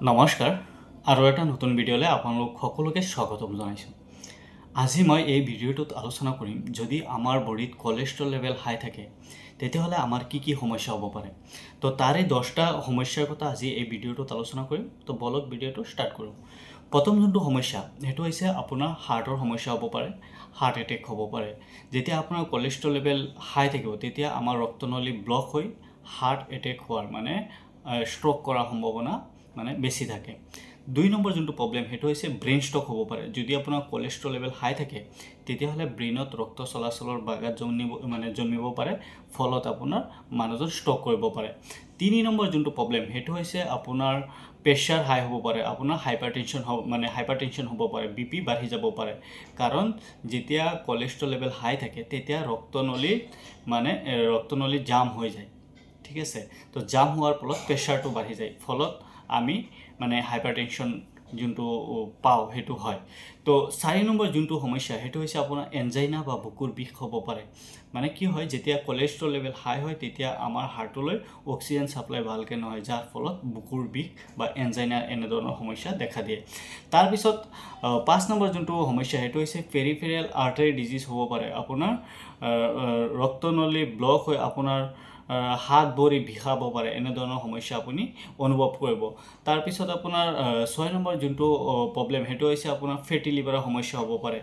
নমস্কাৰ আৰু এটা নতুন ভিডিঅ'লৈ আপোনালোক সকলোকে স্বাগতম জনাইছোঁ। আজি মই এই ভিডিঅ'টোত আলোচনা কৰিম যদি আমাৰ বডিত কোলেষ্ট্ৰল লেভেল হাই থাকে তেতিয়াহ'লে আমাৰ কি কি সমস্যা হ'ব পাৰে। তো তাৰে 10টা সমস্যাৰ কথা আজি এই ভিডিঅ'টোত আলোচনা কৰিম। তো বলক ভিডিঅ'টো ষ্টাৰ্ট কৰোঁ। প্ৰথম যোনটো সমস্যা সেইটো হৈছে আপোনাৰ হাৰ্টৰ সমস্যা হ'ব পাৰে, হাৰ্ট এটেক হ'ব পাৰে। যেতিয়া আপোনাৰ কোলেষ্ট্ৰল লেভেল হাই থাকিব তেতিয়া আমাৰ ৰক্তনলী ব্লক হৈ হাৰ্ট এটেক হোৱাৰ মানে ষ্ট্ৰ'ক কৰাৰ সম্ভাৱনা বেছি থাকে। 2 নম্বৰ যোনটো প্ৰব্লেম সেইটো হৈছে ব্ৰেইন ষ্ট্ৰক হ'ব পাৰে। যদি আপোনাৰ কোলেষ্ট্ৰল লেভেল হাই থাকে তেতিয়াহ'লে ব্ৰেইনত ৰক্ত চলাচলৰ বাগাত জন্মিব পাৰে, ফলত আপোনাৰ মানুহজন ষ্ট্ৰক কৰিব পাৰে। 3 নম্বৰ যোনটো প্ৰব্লেম সেইটো হৈছে আপোনাৰ প্ৰেছাৰ হাই হ'ব পাৰে, আপোনাৰ হাইপাৰটেনশ্যন হ'ব পাৰে, BP বাঢ়ি যাব পাৰে। কাৰণ যেতিয়া কোলেষ্ট্ৰল লেভেল হাই থাকে তেতিয়া ৰক্তনলী জাম হৈ যায়, ঠিক আছে। তো জাম হোৱাৰ ফলত প্ৰেছাৰটো বাঢ়ি যায়, ফলত আমি হাইপাৰটেনশ্যন যোনটো পাওঁ সেইটো হয়। তো 4 নম্বৰ যোনটো সমস্যা সেইটো হৈছে আপোনাৰ এনজাইনা বা বুকুৰ বিষ হ'ব পাৰে। কি হয়, যেতিয়া কোলেষ্ট্ৰল লেভেল হাই হয় তেতিয়া আমাৰ হাৰ্টলৈ অক্সিজেন ছাপ্লাই ভালকৈ নহয়, যাৰ ফলত বুকুৰ বিষ বা এনজাইনা এনেধৰণৰ সমস্যা দেখা দিয়ে। তাৰপিছত 5 নম্বৰ যোনটো সমস্যা সেইটো হৈছে পেৰিফেৰিয়েল আৰ্টাৰী ডিজিজ হ'ব পাৰে। আপোনাৰ ৰক্তনলী ব্লক হৈ আপোনাৰ হাত ভৰি বিষাব পাৰে, এনেধৰণৰ সমস্যা আপুনি অনুভৱ কৰিব। তাৰপিছত আপোনাৰ 6 নম্বৰ যোনটো প্ৰব্লেম সেইটো হৈছে আপোনাৰ ফেটি লিভাৰৰ সমস্যা হ'ব পাৰে।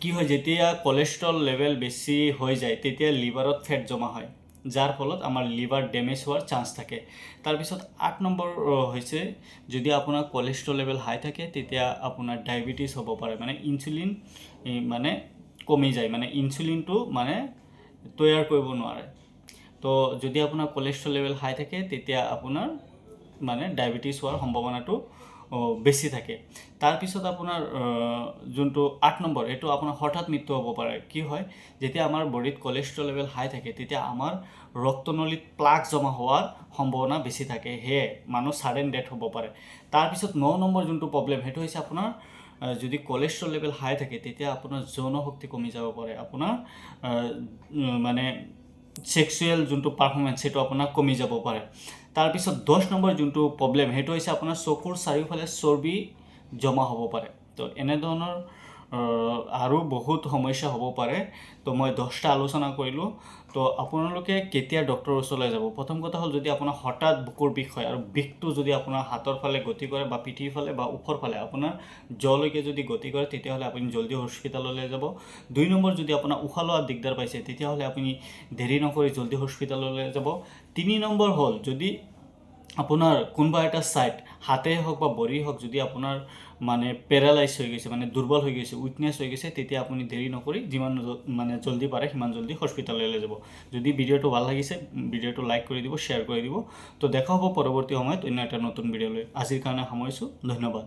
কি হয়, যেতিয়া কোলেষ্ট্ৰল লেভেল বেছি হৈ যায় তেতিয়া লিভাৰত ফেট জমা হয়, যাৰ ফলত আমাৰ লিভাৰ ডেমেজ হোৱাৰ চান্স থাকে। তাৰপিছত 8 নম্বৰ হৈছে যদি আপোনাৰ কোলেষ্ট্ৰল লেভেল হাই থাকে তেতিয়া আপোনাৰ ডায়েবেটিছ হ'ব পাৰে। ইনচুলিন কমি যায়, ইনচুলিনটো তৈয়াৰ কৰিব নোৱাৰে। তো যদি আপোনাৰ কোলেষ্ট্ৰল লেভেল হাই থাকে তেতিয়া আপোনাৰ ডায়েবেটিছ হোৱাৰ সম্ভাৱনাটো বেছি থাকে। তাৰপিছত আপোনাৰ যোনটো 8 নম্বৰ এইটো আপোনাৰ হঠাৎ মৃত্যু হ'ব পাৰে। কি হয়, যেতিয়া আমাৰ বডিত কোলেষ্ট্ৰল লেভেল হাই থাকে তেতিয়া আমাৰ ৰক্তনলীত প্লাক জমা হোৱাৰ সম্ভাৱনা বেছি থাকে, সেয়ে মানুহ ছাডেন ডেথ হ'ব পাৰে। তাৰপিছত 9 নম্বৰ যোনটো প্ৰব্লেম সেইটো হৈছে আপোনাৰ যদি কোলেষ্ট্ৰল লেভেল হাই থাকে তেতিয়া আপোনাৰ যৌন শক্তি কমি যাব পাৰে, আপোনাৰ ছেক্সুৱেল যোনটো পাৰফৰ্মেঞ্চ সেইটো আপোনাৰ কমি যাব পাৰে। তাৰপিছত 10 নম্বৰ যোনটো প্ৰব্লেম সেইটো হৈছে আপোনাৰ চকুৰ চাৰিওফালে চৰ্বি জমা হ'ব পাৰে। তো এনেধৰণৰ আৰু বহুত সমস্যা হ'ব পাৰে। তো মই 10টা আলোচনা কৰিলোঁ। তো আপোনালোকে কেতিয়া ডক্টৰৰ ওচৰলৈ যাব? প্ৰথম কথা হ'ল, যদি আপোনাৰ হঠাৎ বুকুৰ বিষ হয় আৰু বিষটো যদি আপোনাৰ হাতৰ ফালে গতি কৰে বা পিঠিৰ ফালে বা ওঠৰ ফালে আপোনাৰ জলৈকে যদি গতি কৰে তেতিয়াহ'লে আপুনি জল্দি হস্পিটাললৈ যাব। 2 নম্বৰ, যদি আপোনাৰ উশাহ লোৱাত দিগদাৰ পাইছে তেতিয়াহ'লে আপুনি দেৰি নকৰি জল্দি হস্পিটাললৈ যাব। 3 নম্বৰ হ'ল, যদি আপোনাৰ কোনোবা এটা ছাইড হাতেই হওক বা ভৰিয়েই হওক যদি আপোনাৰ পেৰালাইজ হৈ গৈছে, দুৰ্বল হৈ গৈছে, উইকনেছ হৈ গৈছে, তেতিয়া আপুনি দেৰি নকৰি যিমান জল্দি পাৰে সিমান জল্দি হস্পিটাললৈ যাব। যদি ভিডিঅ'টো ভাল লাগিছে ভিডিঅ'টো লাইক কৰি দিব, শ্বেয়াৰ কৰি দিব। তো দেখা হ'ব পৰৱৰ্তী সময়ত অন্য এটা নতুন ভিডিঅ'লৈ। আজিৰ কাৰণে সামৰিছোঁ, ধন্যবাদ।